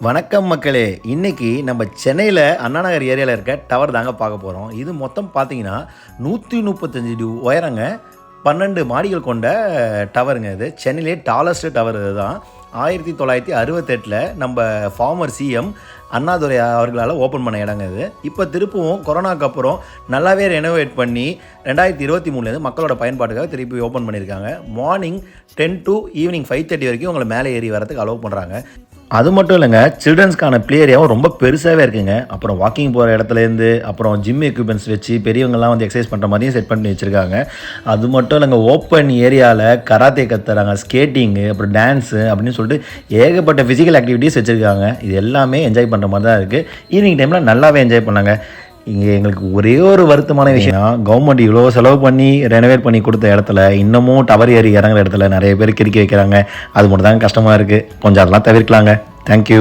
வணக்கம் மக்களே. இன்னைக்கு நம்ம சென்னையில் அண்ணா நகர் ஏரியாவில் இருக்க டவர் தாங்க பார்க்க போகிறோம். இது மொத்தம் பார்த்தீங்கன்னா 135 அடி உயரங்க, 12 மாடிகள் கொண்ட டவருங்க. இது சென்னையிலே டாலஸ்ட் டவர். இது தான் 1968 நம்ம ஃபார்மர் சிஎம் அண்ணாதுரை அவர்களால் ஓப்பன் பண்ண இடங்க இது. இப்போ திருப்பவும் கொரோனாக்கு அப்புறம் நல்லாவே ரெனோவேட் பண்ணி 2023 மக்களோட பயன்பாட்டுக்காக திருப்பி ஓப்பன் பண்ணியிருக்காங்க. மார்னிங் 10 to ஈவினிங் 5:30 வரைக்கும் உங்களை மேலே ஏறி வரதுக்கு அலோவ் பண்ணுறாங்க. அது மட்டும் இல்லைங்க, சில்ட்ரன்ஸ்க்கான ப்ளே ஏரியாவும் ரொம்ப பெருசாகவே இருக்குங்க. அப்புறம் வாக்கிங் போகிற இடத்துலேருந்து அப்புறம் ஜிம் எக்யூப்மெண்ட்ஸ் வச்சு பெரியவங்கலாம் வந்து எக்ஸசைஸ் பண்ணுற மாதிரியும் செட் பண்ணி வச்சுருக்காங்க. அது மட்டும் இல்லைங்க, ஓப்பன் ஏரியாவில் கராத்தே கற்றுறாங்க, ஸ்கேட்டிங்கு, அப்புறம் டான்ஸு அப்படின்னு சொல்லிட்டு ஏகப்பட்ட ஃபிசிக்கல் ஆக்டிவிட்டீஸ் வச்சுருக்காங்க. இது எல்லாமே என்ஜாய் பண்ணுற மாதிரி தான் இருக்குது. ஈவினிங் டைமில் நல்லாவே என்ஜாய் பண்ணாங்க. இங்கே எங்களுக்கு ஒரே ஒரு வருத்தமான விஷயம், கவர்மெண்ட் இவ்வளோ செலவு பண்ணி ரெனோவேட் பண்ணி கொடுத்த இடத்துல இன்னமும் டவர் ஏறி இறங்குற இடத்துல நிறைய பேர் கிறுக்கி வைக்கிறாங்க. அது மட்டும் தாங்க கஷ்டமாக இருக்குது. கொஞ்சம் அதெல்லாம் தவிர்க்கலாங்க. தேங்க்யூ.